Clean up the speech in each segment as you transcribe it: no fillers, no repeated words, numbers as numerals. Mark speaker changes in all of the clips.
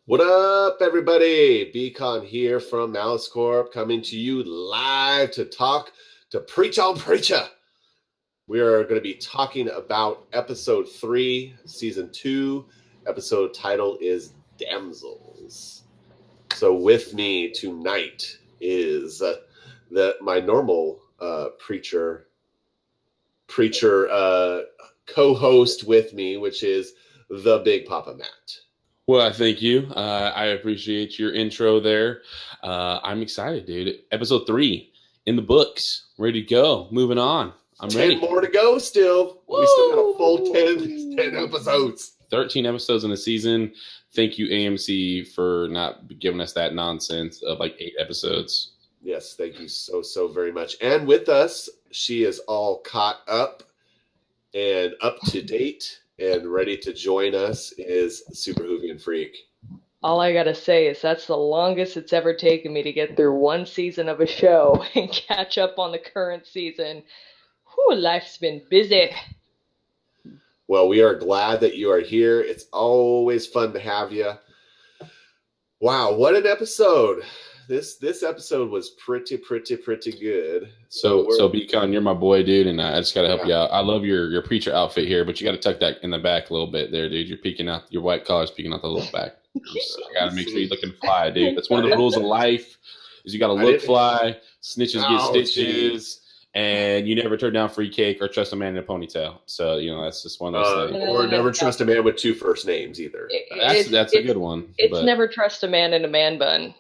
Speaker 1: What up, everybody? BCON here from Malice Corp, coming to you live to preach on preacher. We are going to be talking about episode 3, season 2. Episode title is Damsels. So with me tonight is my normal preacher co-host with me, which is TheBigPapaMatt.
Speaker 2: Well, I thank you. I appreciate your intro there. I'm excited, dude. Episode 3 in the books, ready to go. Moving on. I'm
Speaker 1: 10
Speaker 2: ready.
Speaker 1: more to go still. Woo! We still got a full 10 episodes.
Speaker 2: 13 episodes in the season. Thank you, AMC, for not giving us that nonsense of like 8 episodes.
Speaker 1: Yes, thank you so very much. And with us, she is all caught up and up to date and ready to join us is SuperWhovianFreak.
Speaker 3: All I gotta say is that's the longest it's ever taken me to get through one season of a show and catch up on the current season. Whew, life's been busy.
Speaker 1: Well, we are glad that you are here. It's always fun to have you. Wow, what an episode. This episode was pretty good.
Speaker 2: So BCON, you're my boy, dude, and I just gotta help you out. I love your preacher outfit here, but you gotta tuck that in the back a little bit there, dude. You're peeking out, your white collar's peeking out the little back. So I gotta make sure you're looking fly, dude. That's one of the rules of life, is you gotta look fly, snitches get stitches, and you never turn down free cake or trust a man in a ponytail. So, that's just one of those things.
Speaker 1: Or never trust a man with 2 first names either.
Speaker 2: That's a good one.
Speaker 3: It's never trust a man in a man bun.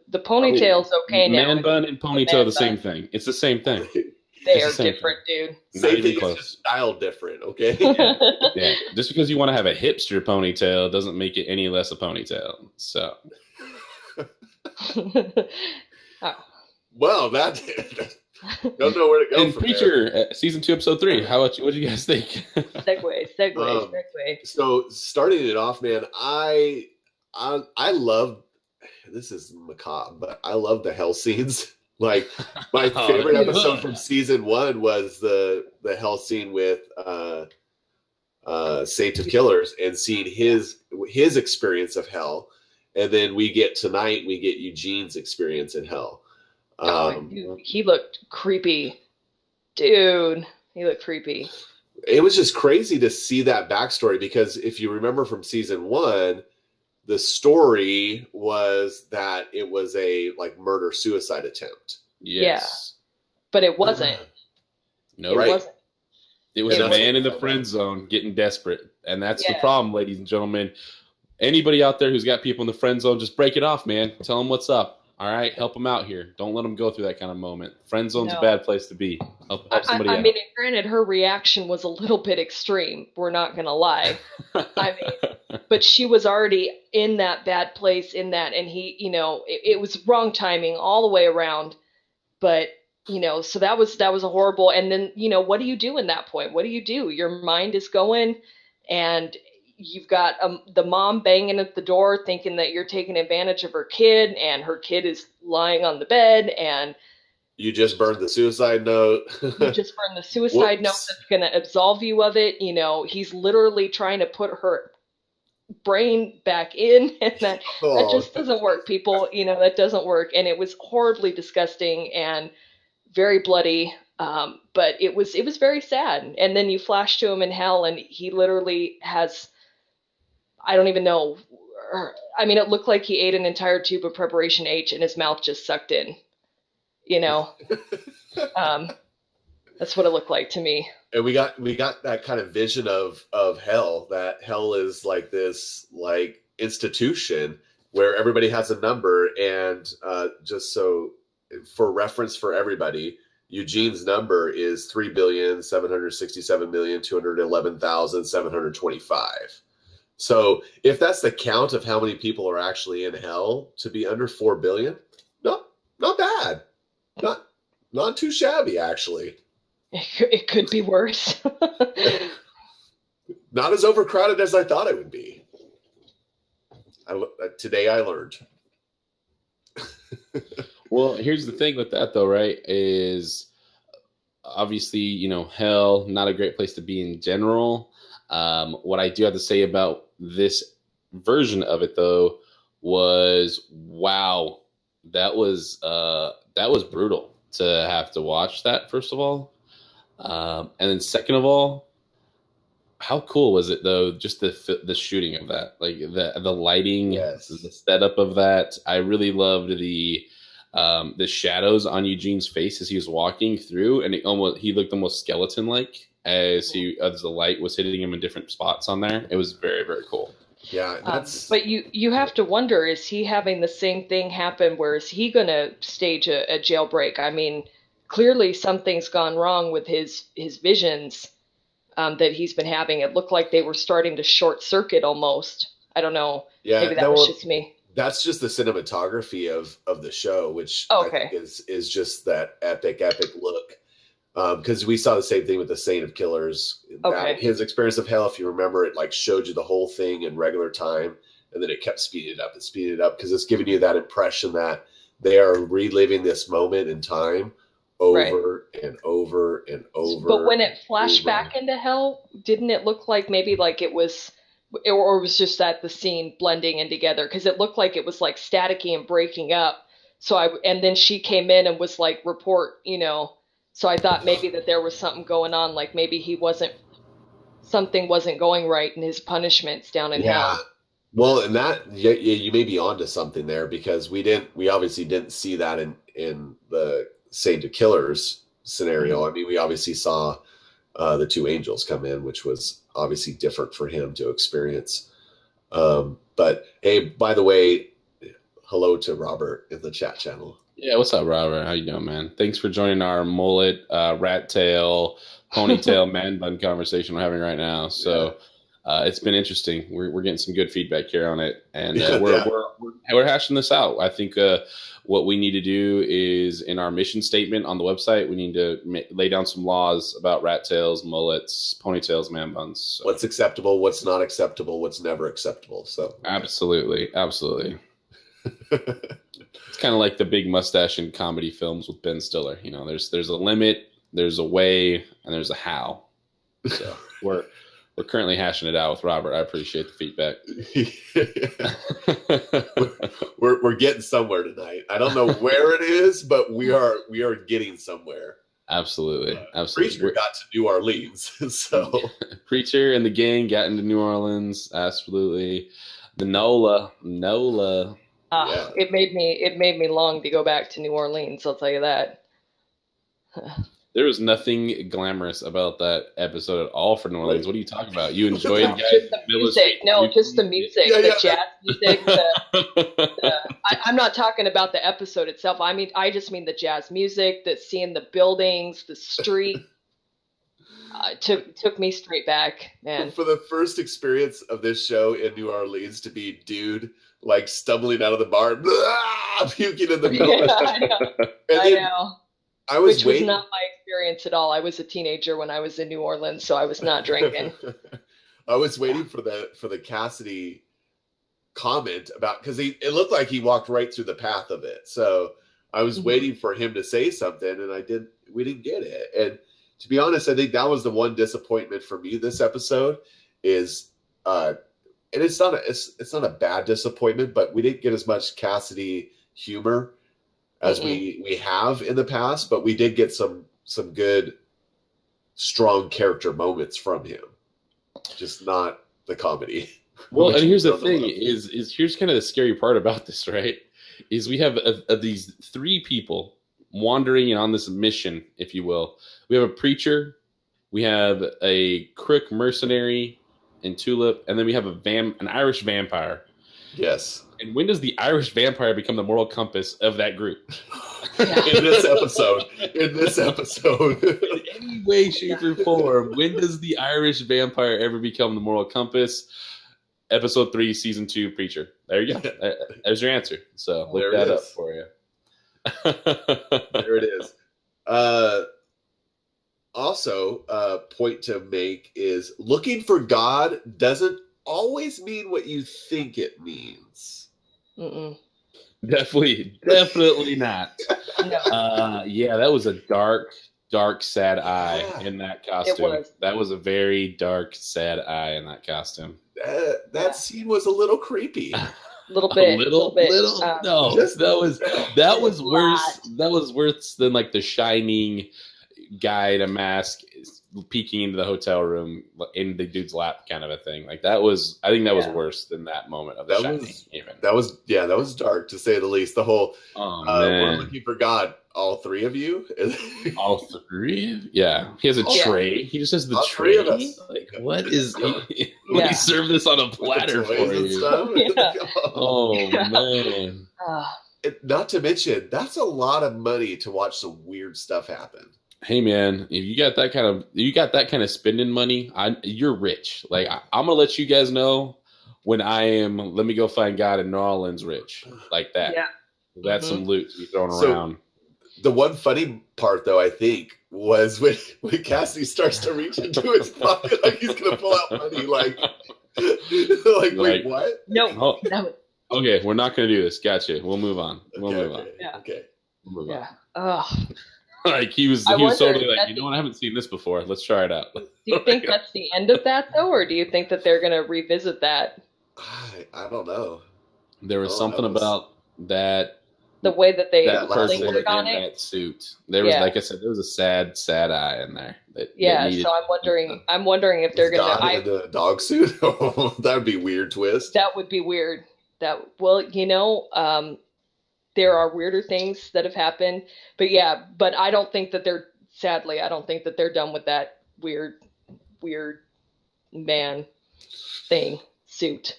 Speaker 3: The ponytail's okay now.
Speaker 2: Man bun and ponytail are the same thing. It's the same thing.
Speaker 3: They are different, dude.
Speaker 1: Same thing, it's just styled different, okay?
Speaker 2: Yeah. Just because you want to have a hipster ponytail doesn't make it any less a ponytail. So.
Speaker 1: Well, that don't know where to go.
Speaker 2: And
Speaker 1: from
Speaker 2: Preacher,
Speaker 1: there.
Speaker 2: Season 2, Episode 3. What do you guys think?
Speaker 3: Segue.
Speaker 1: So starting it off, man, I love. This is macabre, but I love the hell scenes. Like my favorite episode from season 1 was the hell scene with Saint of Killers and seeing his experience of hell, and then we get Eugene's experience in hell.
Speaker 3: He looked creepy, dude. He looked creepy.
Speaker 1: It was just crazy to see that backstory, because if you remember from season 1. The story was that it was a murder-suicide attempt.
Speaker 2: Yes.
Speaker 3: Yeah, but it wasn't.
Speaker 2: No,
Speaker 3: it
Speaker 2: right.
Speaker 3: wasn't.
Speaker 2: It was a man in the friend zone getting desperate. And that's the problem, ladies and gentlemen. Anybody out there who's got people in the friend zone, just break it off, man. Tell them what's up. All right? Help them out here. Don't let them go through that kind of moment. Friend zone's a bad place to be. Help somebody out.
Speaker 3: I mean, granted, her reaction was a little bit extreme. We're not going to lie. But she was already in that bad place and he, it was wrong timing all the way around. But, so that was a horrible. And then, what do you do in that point? What do you do? Your mind is going, and you've got the mom banging at the door thinking that you're taking advantage of her kid, and her kid is lying on the bed, and
Speaker 1: you just burned the suicide note.
Speaker 3: note that's going to absolve you of it. He's literally trying to put her brain back in, and that just doesn't work, people. That doesn't work. And it was horribly disgusting and very bloody. But it was very sad. And then you flash to him in hell, and he literally has, I don't even know. I mean, it looked like he ate an entire tube of Preparation H and his mouth just sucked in. That's what it looked like to me.
Speaker 1: And we got that kind of vision of hell, that hell is like this institution where everybody has a number. And just so for reference for everybody, Eugene's number is 3,767,211,725. So if that's the count of how many people are actually in hell, to be under 4 billion, not bad. Not too shabby, actually.
Speaker 3: It could be worse.
Speaker 1: Not as overcrowded as I thought it would be. Today I learned.
Speaker 2: Well, here's the thing with that, though, right? Is obviously, hell, not a great place to be in general. What I do have to say about this version of it, though, was, wow, that was brutal to have to watch that, first of all. And then second of all, how cool was it though? Just the shooting of that, like the lighting,
Speaker 1: Yes.
Speaker 2: the setup of that. I really loved the shadows on Eugene's face as he was walking through, and he looked almost skeleton like as the light was hitting him in different spots on there. It was very, very cool.
Speaker 1: Yeah,
Speaker 3: but you have to wonder, is he having the same thing happen? Where is he going to stage a jailbreak? I mean, clearly something's gone wrong with his visions that he's been having. It looked like they were starting to short circuit almost. I don't know.
Speaker 1: Yeah,
Speaker 3: maybe that was just me.
Speaker 1: That's just the cinematography of the show, which I think is just that epic look. Because we saw the same thing with the Saint of Killers. His experience of hell, if you remember, it like showed you the whole thing in regular time, and then it kept speeding it up because it's giving you that impression that they are reliving this moment in time over and over and over.
Speaker 3: But when it flashed back into hell, didn't it look like maybe like it was, or was just that the scene blending in together? Because it looked like it was like staticky and breaking up. And then she came in and was like, report, So I thought maybe that there was something going on, like maybe something wasn't going right in his punishments down in hell.
Speaker 1: Well, and that you may be onto something there, because we obviously didn't see that in the Saint of Killers scenario. I mean, we obviously saw the two angels come in, which was obviously different for him to experience. But hey, by the way, hello to Robert in the chat channel.
Speaker 2: Yeah, what's up, Robert? How you doing, man? Thanks for joining our mullet, rat tail, ponytail, man bun conversation we're having right now. So it's been interesting. We're getting some good feedback here on it, and we're hashing this out. I think what we need to do is, in our mission statement on the website, we need to lay down some laws about rat tails, mullets, ponytails, man buns. So.
Speaker 1: What's acceptable? What's not acceptable? What's never acceptable? So
Speaker 2: absolutely. It's kind of like the big mustache in comedy films with Ben Stiller. There's a limit, there's a way, and there's a how. So we're currently hashing it out with Robert. I appreciate the feedback.
Speaker 1: we're getting somewhere tonight. I don't know where it is, but we are getting somewhere.
Speaker 2: Absolutely.
Speaker 1: Preacher got to New Orleans, so
Speaker 2: Preacher and the gang got into New Orleans. Absolutely. The NOLA.
Speaker 3: It made me long to go back to New Orleans, I'll tell you that.
Speaker 2: There was nothing glamorous about that episode at all for New Orleans. What are you talking about? You enjoyed
Speaker 3: just the music. No, just the music, the jazz music. I'm not talking about the episode itself. I just mean the jazz music, seeing the buildings, the street. Took me straight back, man.
Speaker 1: For the first experience of this show in New Orleans, to be dude like stumbling out of the bar, puking in the middle.
Speaker 3: Yeah, I know.
Speaker 1: Which
Speaker 3: was not my experience at all. I was a teenager when I was in New Orleans, so I was not drinking.
Speaker 1: I was waiting for the Cassidy comment about, because it looked like he walked right through the path of it. So I was waiting for him to say something, and we didn't get it. And to be honest, I think that was the one disappointment for me this episode is, and it's not a bad disappointment, but we didn't get as much Cassidy humor as we have in the past, but we did get some good, strong character moments from him. Just not the comedy.
Speaker 2: Well, and here's the thing: is here's kind of the scary part about this, right? Is we have these three people wandering on this mission, if you will. We have a preacher, we have a crook mercenary in Tulip, and then we have an Irish vampire.
Speaker 1: Yes.
Speaker 2: And when does the Irish vampire become the moral compass of that group?
Speaker 1: In this episode.
Speaker 2: In any way, shape, or form, when does the Irish vampire ever become the moral compass? Episode 3, Season 2, Preacher. There you go. There's your answer. So look that up for you.
Speaker 1: There it is. Also, a point to make is looking for God doesn't always mean what you think it means.
Speaker 2: Definitely not.
Speaker 3: No.
Speaker 2: Yeah, that was a dark, sad eye in that costume. That was a very dark, sad eye in that costume.
Speaker 1: That scene was a little creepy.
Speaker 3: little bit.
Speaker 2: Little. No, that was worse. That was worse than like the Shining guy in a mask peeking into the hotel room in the dude's lap kind of a thing. Like that was, I think that was worse than that moment of the Shining.
Speaker 1: That was dark to say the least. The whole we're looking for God. All three of you?
Speaker 2: All three? Yeah. He has a tray. He just has the tray. Like, what is he? Let me serve this on a platter for you. Oh, man.
Speaker 1: Not to mention, that's a lot of money to watch some weird stuff happen.
Speaker 2: Hey, man, if you got that kind of spending money, you're rich. Like, I'm going to let you guys know when I am, let me go find God in New Orleans rich. Like that. Yeah. That's some loot to be thrown around.
Speaker 1: The one funny part, though, I think, was when Cassidy starts to reach into his pocket like he's going to pull out money. Like, wait, what?
Speaker 3: No.
Speaker 2: Okay, we're not going to do this. Gotcha. We'll move on. We'll move on.
Speaker 3: Yeah.
Speaker 1: Okay.
Speaker 2: We'll move on.
Speaker 3: Oh.
Speaker 2: Like he was totally like, you know what? I haven't seen this before. Let's try it out.
Speaker 3: Do you think that's the end of that, though? Or do you think that they're going to revisit that?
Speaker 1: I don't know.
Speaker 2: There was something about that.
Speaker 3: The way that they
Speaker 2: lingered on it. That suit. There was, like I said, there was a sad eye in there.
Speaker 3: So I'm wondering if they're going to.
Speaker 1: The dog suit? That would be a weird twist.
Speaker 3: That would be weird. There are weirder things that have happened, but I don't think that I don't think that they're done with that weird man thing suit.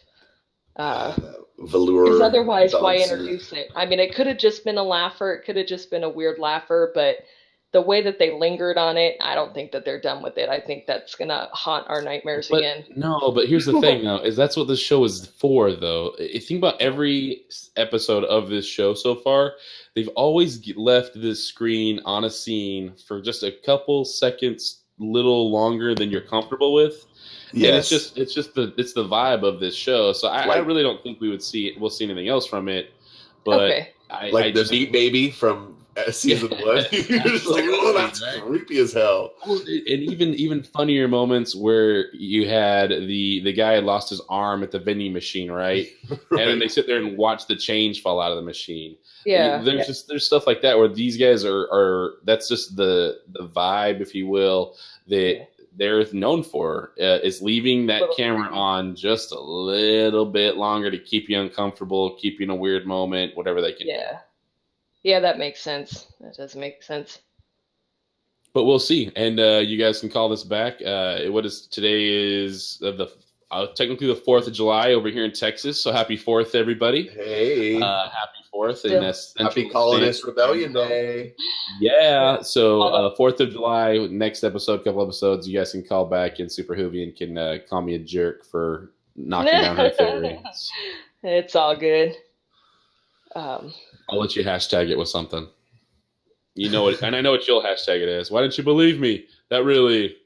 Speaker 1: Velour.
Speaker 3: Because otherwise, why introduce it? I mean, it could have just been a laugher. It could have just been a weird laugher, but the way that they lingered on it, I don't think that they're done with it. I think that's going to haunt our nightmares again.
Speaker 2: No, but here's the thing, though, is that's what this show is for, though. If you think about every episode of this show so far, they've always left this screen on a scene for just a couple seconds, little longer than you're comfortable with. Yes. And it's the vibe of this show. So I really don't think we'll see anything else from it. But
Speaker 1: the Beat Baby from season 1. You're just like, oh, that's creepy as hell.
Speaker 2: And even funnier moments where you had the guy had lost his arm at the vending machine, right? And then they sit there and watch the change fall out of the machine.
Speaker 3: Yeah.
Speaker 2: There's stuff like that where these guys are that's just the vibe, if you will, that they're known for, is leaving that camera on just a little bit longer to keep you uncomfortable, keep you in a weird moment, whatever they can do.
Speaker 3: Yeah, that makes sense. That does make sense.
Speaker 2: But we'll see. And you guys can call this back. Today is technically the 4th of July over here in Texas. So happy 4th, everybody.
Speaker 1: Hey.
Speaker 2: Happy 4th. And that's
Speaker 1: Happy Colonist Rebellion Day.
Speaker 2: Yeah. So 4th of July, next couple episodes, you guys can call back and Super Whovian can call me a jerk for knocking down her theory.
Speaker 3: It's all good.
Speaker 2: I'll let you hashtag it with something. You know it, and I know what you'll hashtag it as. Why didn't you believe me? That really.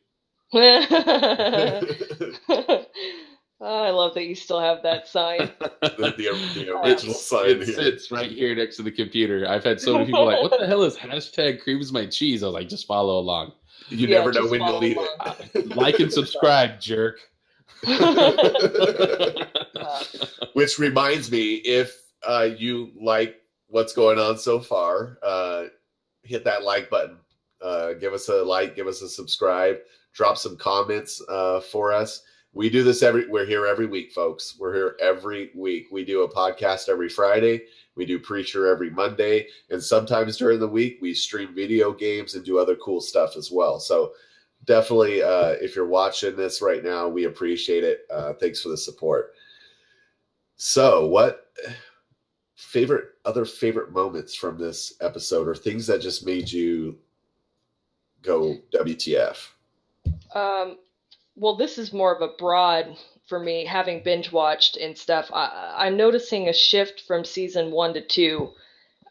Speaker 3: I love that you still have that sign.
Speaker 1: the original sign.
Speaker 2: It sits right here next to the computer. I've had so many people like, "What the hell is hashtag creams my cheese?" I was like, "Just follow along.
Speaker 1: You never know when to delete it.
Speaker 2: Like and subscribe, jerk."
Speaker 1: Which reminds me, if you like what's going on so far, hit that like button. Give us a like, give us a subscribe, drop some comments for us. We do this we're here every week, folks. We're here every week. We do a podcast every Friday. We do Preacher every Monday. And sometimes during the week, we stream video games and do other cool stuff as well. So definitely, if you're watching this right now, we appreciate it. Thanks for the support. So what other favorite moments from this episode, or things that just made you go WTF?
Speaker 3: Well, this is more of a broad for me, having binge watched and stuff. I'm noticing a shift from season 1 to 2.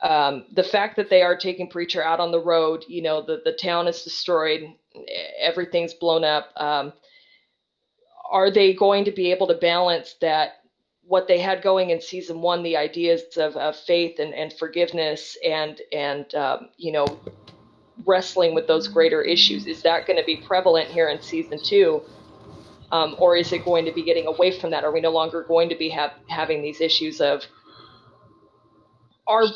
Speaker 3: The fact that they are taking Preacher out on the road, the town is destroyed, everything's blown up. Are they going to be able to balance that? What they had going in season 1, the ideas of faith and forgiveness and wrestling with those greater issues, is that going to be prevalent here in season 2? Or is it going to be getting away from that? Are we no longer going to be having these issues of,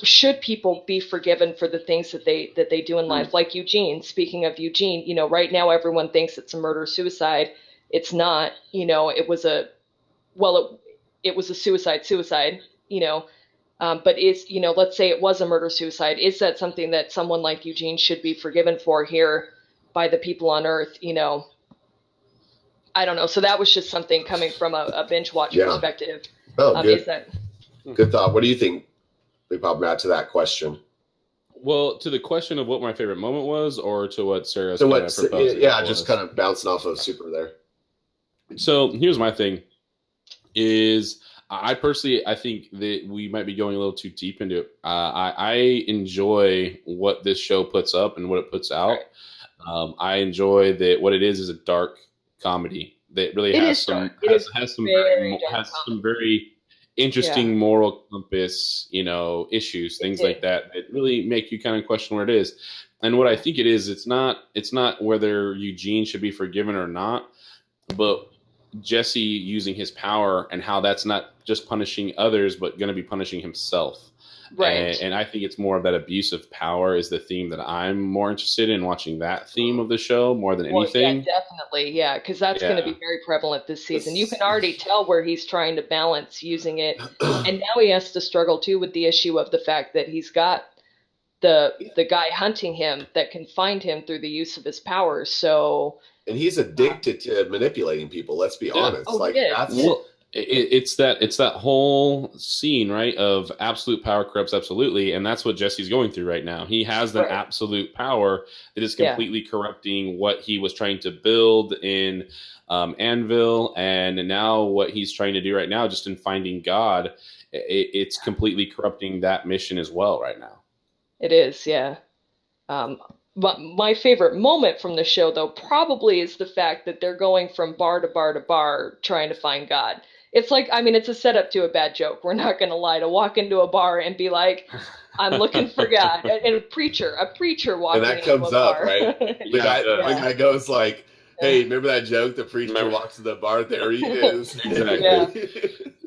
Speaker 3: should people be forgiven for the things that they do in life? Like Eugene, speaking of Eugene, right now everyone thinks it's a murder-suicide. It's not, it was a suicide, but let's say it was a murder-suicide. Is that something that someone like Eugene should be forgiven for here by the people on Earth? I don't know. So that was just something coming from a binge watch perspective.
Speaker 1: Oh, good. Good thought. What do you think, BigPapaMatt, to that question?
Speaker 2: Well, to the question of what my favorite moment was, or to what Sarah's
Speaker 1: proposing? Yeah, just kind of bouncing off of Super there.
Speaker 2: So here's my thing: is I personally, I think that we might be going a little too deep into it. I enjoy what this show puts up and what it puts out. I enjoy that what it is a dark comedy that really has some very interesting moral compass, issues, things like that really make you kind of question where it is. And what I think it is, it's not whether Eugene should be forgiven or not, but Jesse using his power and how that's not just punishing others, but going to be punishing himself.
Speaker 3: Right.
Speaker 2: And I think it's more of that abuse of power is the theme that I'm more interested in watching, that theme of the show more than anything.
Speaker 3: Yeah, definitely. Yeah, because that's going to be very prevalent this season. You can already tell where he's trying to balance using it. And now he has to struggle, too, with the issue of the fact that he's got the guy hunting him that can find him through the use of his powers. So... And
Speaker 1: he's addicted to manipulating people, let's be honest.
Speaker 2: It's that whole scene, right, of absolute power corrupts absolutely, and that's what Jesse's going through right now. He has that absolute power that is completely corrupting what he was trying to build in Anvil, and now what he's trying to do right now, just in finding God, it's completely corrupting that mission as well right now.
Speaker 3: It is, yeah. But my favorite moment from the show, though, probably is the fact that they're going from bar to bar to bar trying to find God. It's like, it's a setup to a bad joke. We're not going to lie. To walk into a bar and be like, I'm looking for God. And a preacher walking into a bar. And that comes up,
Speaker 1: right? The guy goes like, hey, remember that joke? The preacher walks to the bar. There he is.
Speaker 2: Exactly. Yeah.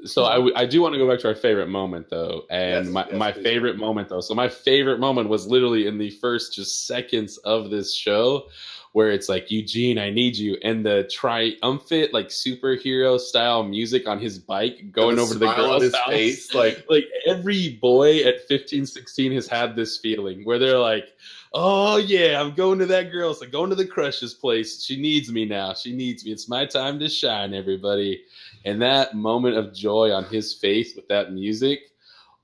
Speaker 2: So I do want to go back to our favorite moment, though. And my favorite moment, though. So my favorite moment was literally in the first just seconds of this show, where it's like, Eugene, I need you. And the triumphant, like, superhero style music on his bike going over to the girl's house. Face, like every boy at 15, 16 has had this feeling where they're like, oh, yeah, I'm going to that girl's. I'm going to the crush's place. She needs me now. She needs me. It's my time to shine, everybody. And that moment of joy on his face with that music,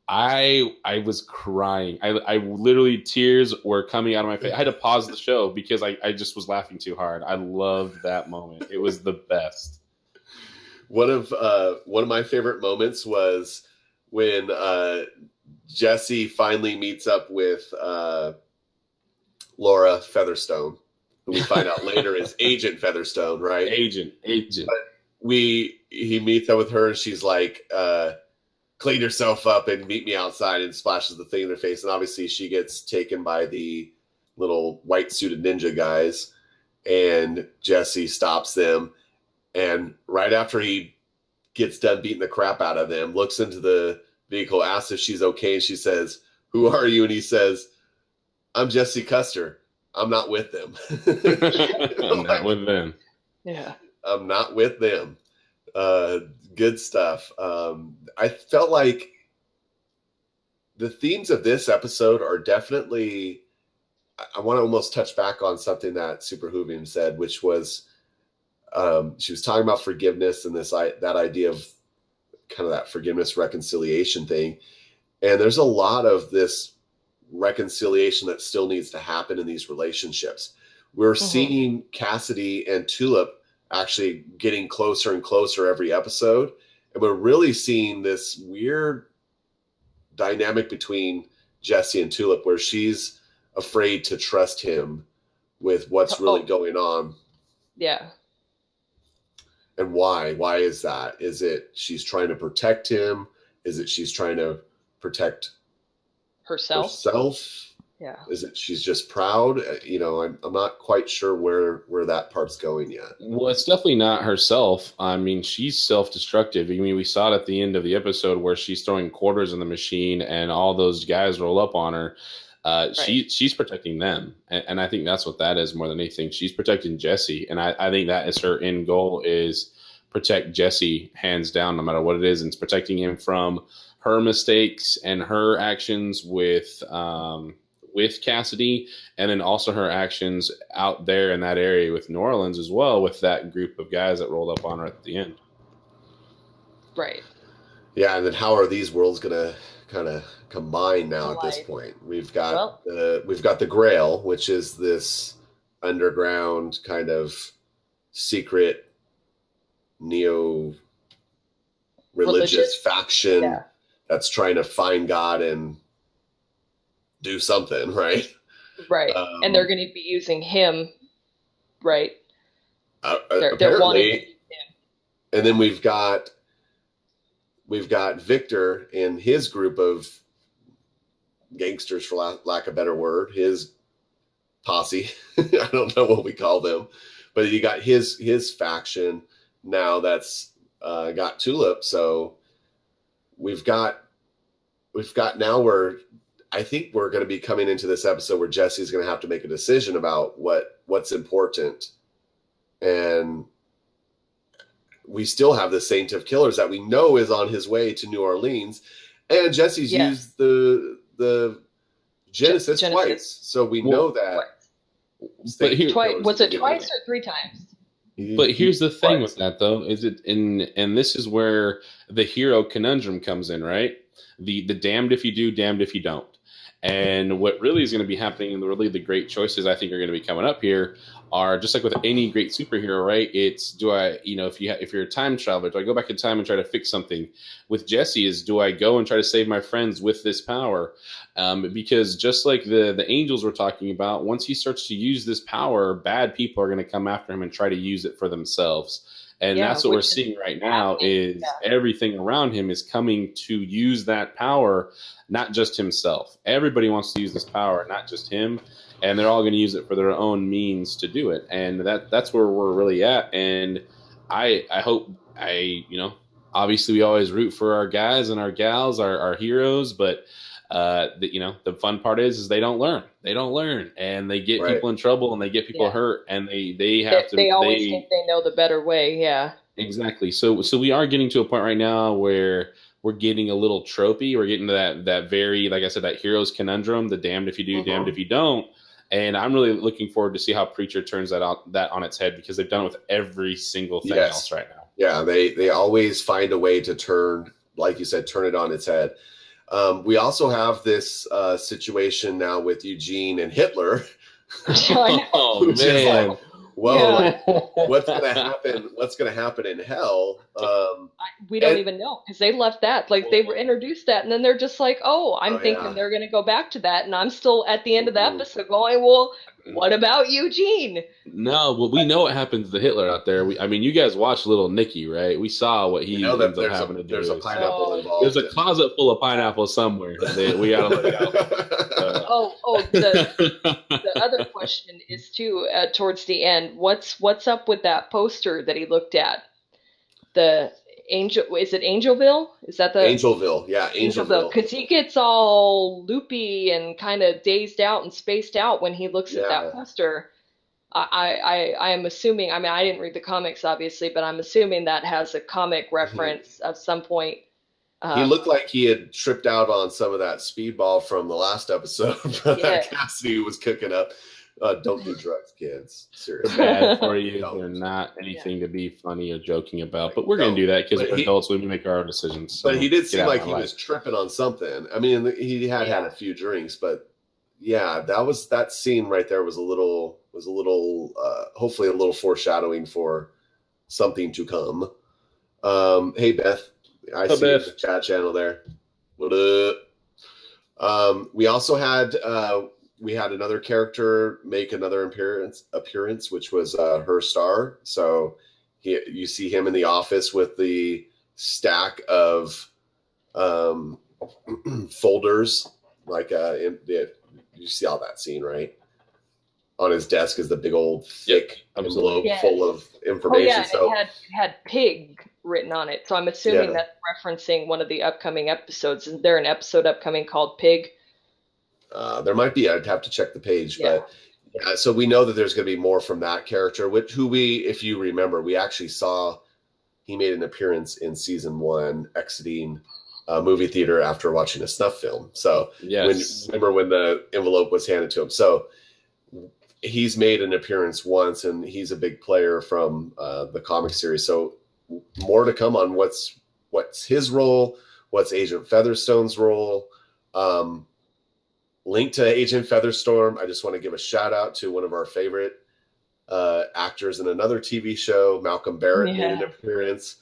Speaker 2: I was crying. I literally, tears were coming out of my face. I had to pause the show because I just was laughing too hard. I loved that moment. It was the best.
Speaker 1: One of my favorite moments was when Jesse finally meets up with Laura Featherstone, who we find out later is Agent Featherstone, right?
Speaker 2: Agent.
Speaker 1: But he meets up with her, and she's like, clean yourself up and meet me outside, and splashes the thing in her face. And obviously she gets taken by the little white suited ninja guys, and Jesse stops them. And right after he gets done beating the crap out of them, looks into the vehicle, asks if she's okay. And she says, who are you? And he says, I'm Jesse Custer. I'm not with them.
Speaker 2: I'm not with them.
Speaker 3: Yeah.
Speaker 1: I'm not with them. Good stuff. I felt like the themes of this episode are definitely, I want to almost touch back on something that SuperWhovian said, which was, she was talking about forgiveness and that idea of kind of that forgiveness reconciliation thing. And there's a lot of this reconciliation that still needs to happen in these relationships. We're seeing Cassidy and Tulip actually getting closer and closer every episode. And we're really seeing this weird dynamic between Jesse and Tulip, where she's afraid to trust him with what's really going on.
Speaker 3: Yeah.
Speaker 1: And why? Why is that? Is it she's trying to protect him? Is it she's trying to protect herself?
Speaker 3: Yeah.
Speaker 1: Is it she's just proud? You know, I'm not quite sure where that part's going yet.
Speaker 2: Well, it's definitely not herself. I mean, she's self-destructive. I mean, we saw it at the end of the episode where she's throwing quarters in the machine and all those guys roll up on her.
Speaker 3: Right.
Speaker 2: She's protecting them. And I think that's what that is more than anything. She's protecting Jesse. And I think that is her end goal, is protect Jesse hands down, no matter what it is. And it's protecting him from her mistakes and her actions with Cassidy, and then also her actions out there in that area with New Orleans as well, with that group of guys that rolled up on her at the end.
Speaker 3: Right.
Speaker 1: Yeah, and then how are these worlds gonna kind of combine now at this point? We've got the Grail, which is this underground kind of secret neo-religious faction that's trying to find God and do something, right?
Speaker 3: Right. And they're going to be using him, right?
Speaker 1: They're wanting to use him. And then we've got Victor and his group of gangsters, for lack of a better word, his posse. I don't know what we call them, but you got his faction now that's got Tulip. So we've got now where I think we're going to be coming into this episode where Jesse's going to have to make a decision about what's important. And we still have the Saint of Killers that we know is on his way to New Orleans. And Jesse's used the Genesis twice. So we know that.
Speaker 2: But
Speaker 3: was it twice or 3 times?
Speaker 2: But here's the thing with that, though, is it and this is where the hero conundrum comes in, right? The damned if you do, damned if you don't. And what really is going to be happening, and really the great choices I think are going to be coming up here, are just like with any great superhero, right? It's if you're a time traveler, do I go back in time and try to fix something? With Jesse, is do I go and try to save my friends with this power? Because just like the angels we're talking about, once he starts to use this power, bad people are going to come after him and try to use it for themselves. And that's what we're seeing right now is everything around him is coming to use that power, not just himself. Everybody wants to use this power, not just him. And they're all going to use it for their own means to do it. And that's where we're really at. And I hope obviously we always root for our guys and our gals, our heroes, but the fun part is they don't learn. They don't learn, and they get people in trouble, and they get people hurt, and they always
Speaker 3: think they know the better way. Yeah,
Speaker 2: exactly. So we are getting to a point right now where we're getting a little tropey. We're getting to that very, like I said, that hero's conundrum, the damned if you do, damned if you don't. And I'm really looking forward to see how Preacher turns that on its head, because they've done it with every single thing else right now.
Speaker 1: Yeah, they always find a way to turn, like you said, turn it on its head. We also have this situation now with Eugene and Hitler.
Speaker 2: Oh man!
Speaker 1: Like, whoa, what's going to happen? What's going to happen in hell?
Speaker 3: We don't even know, because they left that. Like, they were introduced that, and then they're just like, I'm thinking they're going to go back to that, and I'm still at the end of the episode going, well, what about Eugene?
Speaker 2: No, well, we know what happens to Hitler out there. You guys watched Little Nicky, right? We saw what he ends up having to do.
Speaker 1: There's a pineapple involved.
Speaker 2: There's a closet full of pineapples somewhere. We got to look out.
Speaker 3: The other question is too, towards the end, what's up with that poster that he looked at? The Angel, is it Angelville? Is that the
Speaker 1: Angelville? Yeah, Angelville.
Speaker 3: Because he gets all loopy and kind of dazed out and spaced out when he looks at that poster. I am assuming. I mean, I didn't read the comics, obviously, but I'm assuming that has a comic reference of some point.
Speaker 1: He looked like he had tripped out on some of that speedball from the last episode that Cassidy was cooking up. Don't do drugs, kids. Seriously.
Speaker 2: They're bad for you. They're not anything to be funny or joking about. But we're going to do that because we're adults. We make our own decisions. So
Speaker 1: but he did seem like he was tripping on something. I mean, he had a few drinks, but that scene right there was a little hopefully a little foreshadowing for something to come. Hey Beth, I see Beth. The chat channel there. What up? We also had another character make another appearance, which was her star. So you see him in the office with the stack of folders, like You see all that scene, right? On his desk is the big old thick envelope full of information.
Speaker 3: Oh, yeah, so it had pig written on it. So I'm assuming that's referencing one of the upcoming episodes. Is there an episode upcoming called Pig?
Speaker 1: There might be. I'd have to check the page, but so we know that there's going to be more from that character, if you remember, we actually saw he made an appearance in season 1, exiting a movie theater after watching a snuff film. So remember when the envelope was handed to him. So he's made an appearance once, and he's a big player from the comic series. So more to come on what's his role, what's Agent Featherstone's role. Linked to Agent Featherstorm, I just want to give a shout out to one of our favorite actors in another TV show, Malcolm Barrett, made an appearance.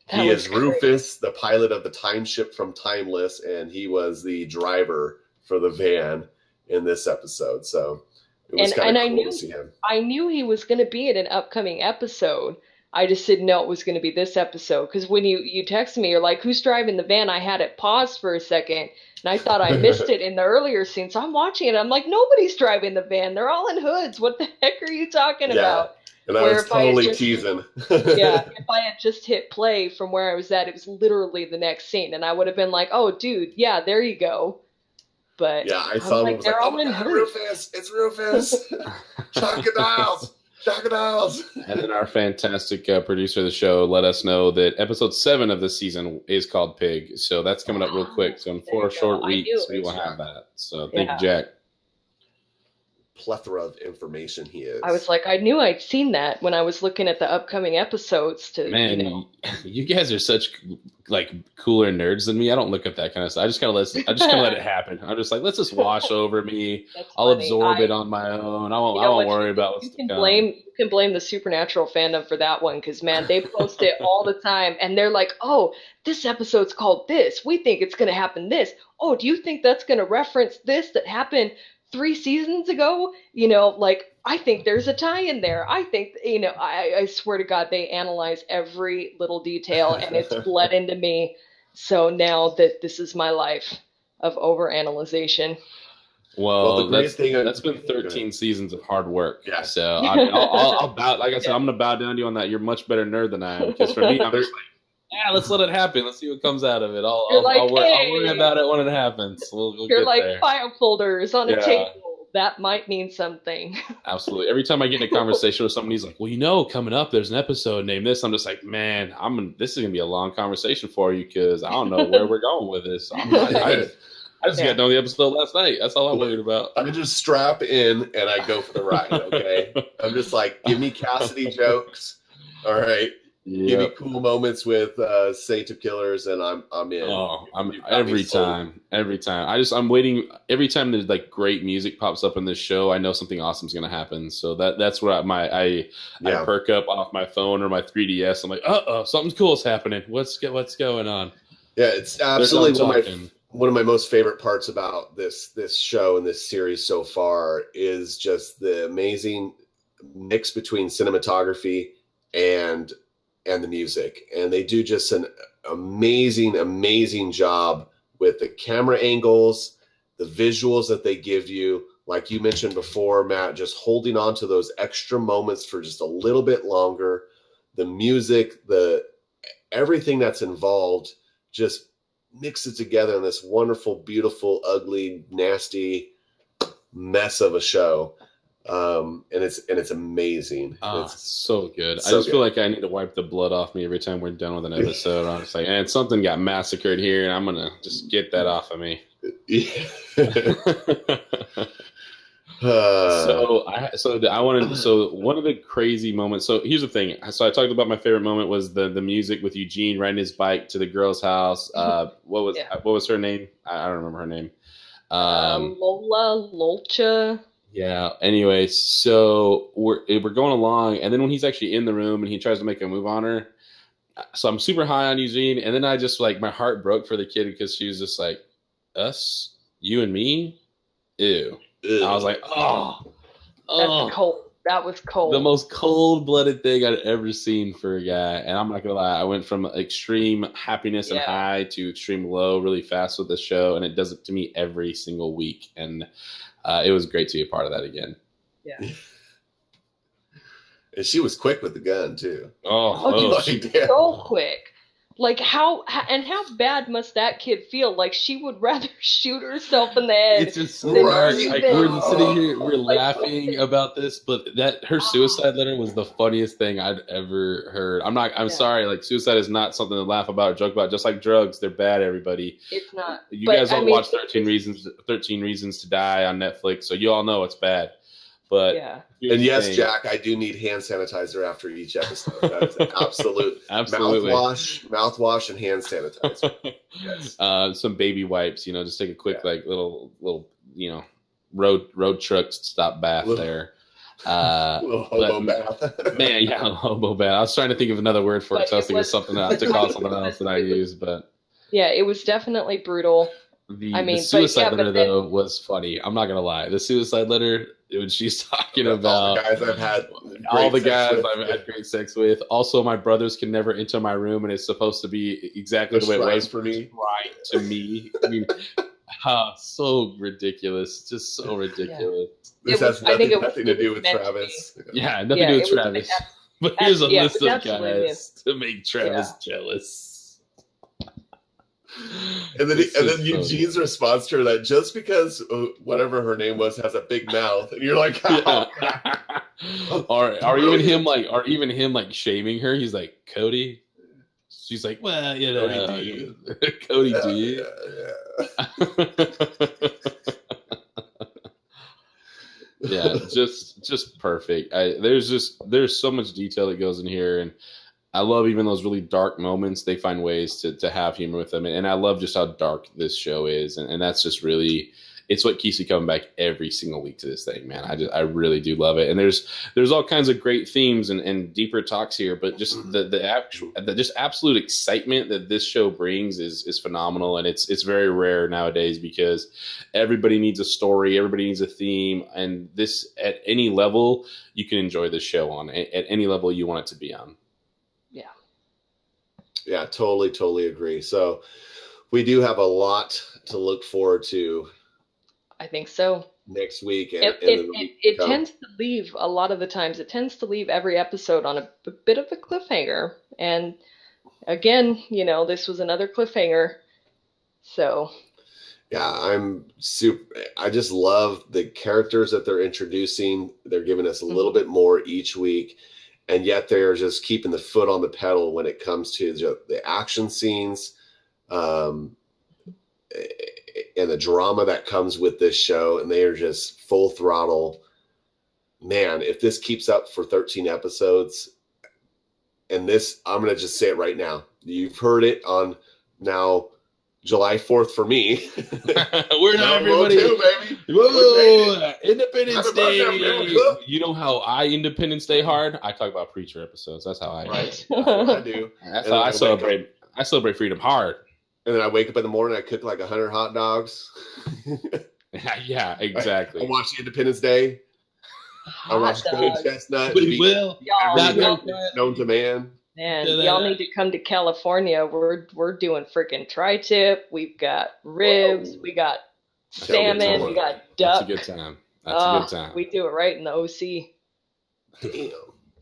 Speaker 1: He is Rufus, the pilot of the time ship from Timeless, and he was the driver for the van in this episode. So it was kind of cool to see him.
Speaker 3: I knew he was going to be in an upcoming episode. I just didn't know it was going to be this episode. Because when you texted me, you're like, who's driving the van? I had it paused for a second. And I thought I missed it in the earlier scene. So I'm watching it. I'm like, nobody's driving the van. They're all in hoods. What the heck are you talking about?
Speaker 1: And I was totally teasing.
Speaker 3: If I had just hit play from where I was at, it was literally the next scene. And I would have been like, oh, dude, yeah, there you go. But
Speaker 1: I saw him. They're all in hoods. Rufus. It's Rufus. Crocodiles.
Speaker 2: And then our fantastic producer of the show let us know that episode 7 of this season is called Pig. So that's coming up real quick. So in 4 short weeks, we will have that. So thank you, Jack.
Speaker 1: Plethora of information he is.
Speaker 3: I was like, I knew I'd seen that when I was looking at the upcoming episodes.
Speaker 2: You guys are such cooler nerds than me. I don't look at that kind of stuff. I just kind of let it happen. I'm just like, let's just wash over me. I'll absorb it on my own. I won't worry about what's to come.
Speaker 3: You can blame the Supernatural fandom for that one, because man, they post it all the time, and they're like, oh, this episode's called this. We think it's going to happen this. Oh, do you think that's going to reference this that happened 3 seasons ago? I think there's a tie in there. I think, I swear to God, they analyze every little detail, and it's bled into me. So now that this is my life of overanalyzation.
Speaker 2: Well, that's been 13 seasons of hard work. Yeah. So I'll bow. Like I said, I'm going to bow down to you on that. You're a much better nerd than I am. Because for me, I'm just like, let's let it happen. Let's see what comes out of it. I'll worry about it when it happens. We'll
Speaker 3: You're
Speaker 2: get
Speaker 3: like
Speaker 2: there.
Speaker 3: File folders on a table. That might mean something.
Speaker 2: Absolutely. Every time I get in a conversation with somebody, he's like, well, coming up, there's an episode named this. I'm just like, man, this is going to be a long conversation for you, because I don't know where we're going with this. I just got done with the episode last night. That's all I'm worried about.
Speaker 1: I just strap in and I go for the ride, okay? I'm just like, give me Cassidy jokes. All right. Yep. Give me cool moments with Saint of Killers, and I'm in.
Speaker 2: Oh, every time. I'm waiting. Every time there's great music pops up in this show, I know something awesome's going to happen. So that's where I perk up off my phone or my 3DS. I'm like, something cool is happening. What's going on?
Speaker 1: Yeah, it's absolutely one of my most favorite parts about this show and this series so far is just the amazing mix between cinematography and the music. And they do just an amazing job with the camera angles, the visuals that they give you. Like you mentioned before, Matt, just holding on to those extra moments for just a little bit longer. The music, everything that's involved just mix it together in this wonderful, beautiful, ugly, nasty mess of a show. And it's amazing.
Speaker 2: It's so good. I just feel like I need to wipe the blood off me every time we're done with an episode. I'm just like, something got massacred here, and I'm gonna just get that off of me. So one of the crazy moments. So here's the thing. So I talked about my favorite moment was the music with Eugene riding his bike to the girl's house. What was her name? I don't remember her name.
Speaker 3: Lolcha.
Speaker 2: Yeah. Anyway, so we're going along, and then when he's actually in the room and he tries to make a move on her, so I'm super high on Eugene, and then I just my heart broke for the kid because she was just like, us, you and me, ew. I was like,
Speaker 3: that's cold. that was cold.
Speaker 2: The most cold-blooded thing I'd ever seen for a guy. And I'm not going to lie, I went from extreme happiness and high to extreme low really fast with this show. And it does it to me every single week. And it was great to be a part of that again.
Speaker 3: Yeah.
Speaker 1: And she was quick with the gun, too.
Speaker 3: She's so quick. Like, how bad must that kid feel? Like, she would rather shoot herself in the head.
Speaker 2: It's just so hard. Like, we're sitting here, we're laughing about this, but her suicide letter was the funniest thing I'd ever heard. I'm sorry, like, suicide is not something to laugh about or joke about. Just like drugs, they're bad, everybody.
Speaker 3: It's not.
Speaker 2: You guys don't watch 13 Reasons to Die on Netflix, so you all know it's bad. But
Speaker 1: and yes, Jack, I do need hand sanitizer after each episode. That's an absolute mouthwash and hand sanitizer. Yes.
Speaker 2: Some baby wipes, just take a quick little road truck stop bath there.
Speaker 1: Little hobo bath.
Speaker 2: Man, hobo bath. I was trying to think of another word for it, so I was thinking of something else to call something else that I used, but
Speaker 3: it was definitely brutal.
Speaker 2: The suicide letter, though, was funny. I'm not going to lie. The suicide letter, when she's talking about
Speaker 1: all the guys
Speaker 2: I've had great sex with. Also, my brothers can never enter my room, and it's supposed to be exactly the way it was
Speaker 1: for me.
Speaker 2: Right to me. I mean, so ridiculous. Just so ridiculous.
Speaker 1: This has nothing to do with Travis.
Speaker 2: Yeah, nothing to do with Travis. But here's a list of guys to make Travis jealous.
Speaker 1: And then Eugene's response to her that just because whatever her name was has a big mouth, and you're like,
Speaker 2: or even him like shaming her. He's like, Cody. She's like, well, Cody D. Yeah, just perfect. There's so much detail that goes in here, and I love even those really dark moments. They find ways to have humor with them. And I love just how dark this show is. And that's just really, it's what keeps me coming back every single week to this thing, man. I really do love it. And there's all kinds of great themes and deeper talks here, but just the just absolute excitement that this show brings is phenomenal. And it's very rare nowadays because everybody needs a story. Everybody needs a theme. And this, at any level, you can enjoy this show on, at any level you want it to be on.
Speaker 1: Yeah, totally agree. So we do have a lot to look forward to.
Speaker 3: I think so.
Speaker 1: Next week.
Speaker 3: It tends to leave, a lot of the times, it tends to leave every episode on a bit of a cliffhanger. And again, this was another cliffhanger. So.
Speaker 1: Yeah, I just love the characters that they're introducing. They're giving us a little bit more each week. And yet they're just keeping the foot on the pedal when it comes to the action scenes and the drama that comes with this show. And they are just full throttle. Man, if this keeps up for 13 episodes, and this, I'm going to just say it right now. You've heard it on now July 4th for me.
Speaker 2: We're not everybody.
Speaker 1: Too, baby.
Speaker 2: Whoa, Independence Day. You know how I Independence Day hard? I talk about Preacher episodes. That's how I.
Speaker 1: Right. That's what I do.
Speaker 2: That's how I celebrate. I celebrate freedom hard.
Speaker 1: And then I wake up in the morning. I cook like 100 hot dogs.
Speaker 2: Yeah, exactly.
Speaker 1: I watch Independence Day. I watch Cody Chestnut. Known to man.
Speaker 3: Man, y'all need to come to California. We're doing freaking tri-tip. We've got ribs. We got salmon. We got duck.
Speaker 2: That's a good time. That's a good time.
Speaker 3: We do it right in the OC.
Speaker 1: Damn.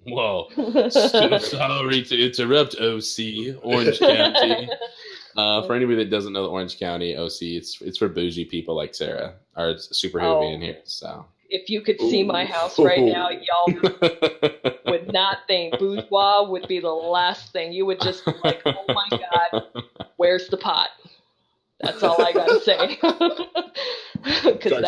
Speaker 2: Whoa. Sorry to interrupt, OC, Orange County. For anybody that doesn't know the Orange County OC, it's for bougie people like Sarah, our SuperWhovian here. So.
Speaker 3: If you could see my house right now, y'all would not think bourgeois would be the last thing. You would just be like, oh my God, where's the pot? That's all I got to say. Because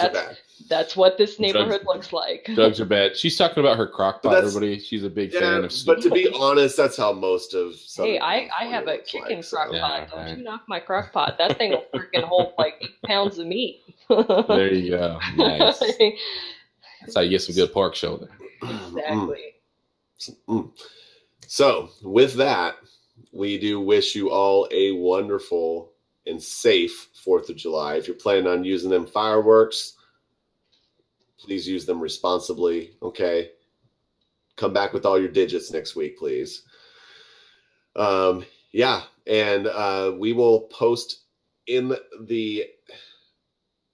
Speaker 3: that's what this neighborhood looks like.
Speaker 2: Drugs are bad. She's talking about her crock pot, everybody. She's a big fan of
Speaker 1: But to be honest, that's how most of
Speaker 3: Hey, I have a chicken crock pot. Don't you knock my crock pot. That thing will freaking hold like 8 pounds of meat.
Speaker 2: There you go. Nice. That's how you get some good pork shoulder.
Speaker 3: Exactly.
Speaker 1: So, with that, we do wish you all a wonderful and safe 4th of July. If you're planning on using them fireworks, please use them responsibly, okay? come back with all your digits next week, please. Yeah, and we will post in the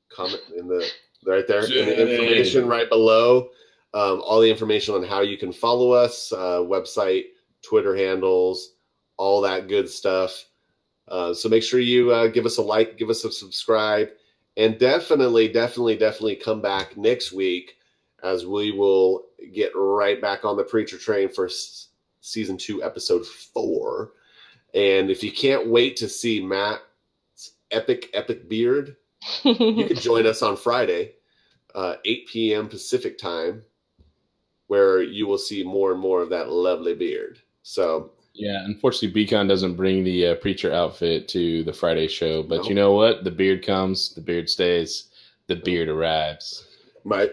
Speaker 1: comment in the right there in the information right below all the information on how you can follow us, website, Twitter handles, all that good stuff. So make sure you give us a like, give us a subscribe, and definitely come back next week, as we will get right back on the preacher train for season 2, episode 4. And if you can't wait to see Matt's epic beard, you can join us on Friday, 8 p.m. Pacific time, where you will see more and more of that lovely beard. So
Speaker 2: yeah, unfortunately, BCON doesn't bring the preacher outfit to the Friday show, but
Speaker 1: No.
Speaker 2: You know what? The beard comes, the beard stays, the beard arrives.
Speaker 1: My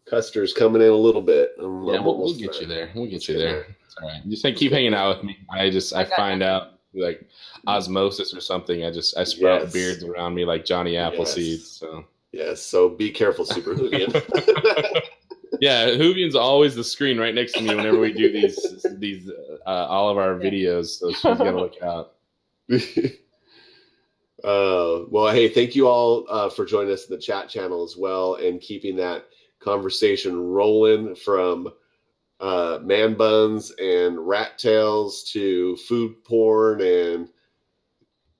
Speaker 1: Custer's coming in a little bit.
Speaker 2: Yeah, we'll get you there. We'll get you there. It's all right. Just keep hanging out with me. I find out like osmosis or something. I sprout beards around me like Johnny Appleseed. So
Speaker 1: yes. So be careful, Super Whovian.
Speaker 2: Yeah, Whovian's always the screen right next to me whenever we do these all of our videos. So she's gotta look out.
Speaker 1: Well, hey, thank you all for joining us in the chat channel as well, and keeping that conversation rolling from man buns and rat tails to food porn, and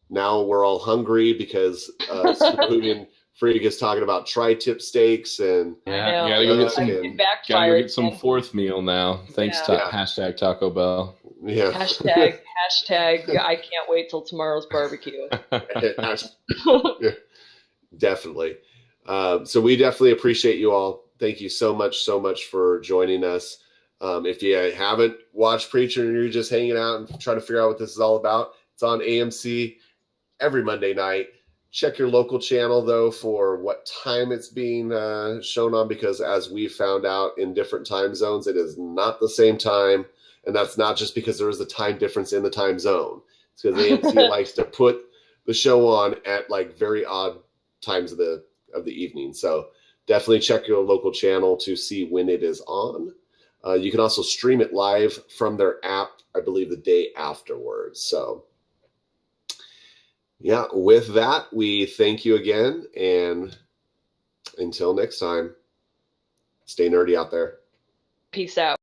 Speaker 1: now we're all hungry because SuperWhovianFreak is talking about tri-tip steaks, and
Speaker 2: you gotta go get some fourth meal now. Thanks to hashtag Taco Bell.
Speaker 1: Yeah.
Speaker 3: Hashtag I can't wait till tomorrow's barbecue.
Speaker 1: Definitely. So we definitely appreciate you all. Thank you so much for joining us. If you haven't watched Preacher and you're just hanging out and trying to figure out what this is all about, it's on AMC every Monday night. Check your local channel, though, for what time it's being shown on, because as we found out in different time zones, it is not the same time. And that's not just because there is a time difference in the time zone. It's because AMC likes to put the show on at like very odd times of the evening. So definitely check your local channel to see when it is on. You can also stream it live from their app, I believe, the day afterwards. So yeah, with that, we thank you again. And until next time, stay nerdy out there.
Speaker 3: Peace out.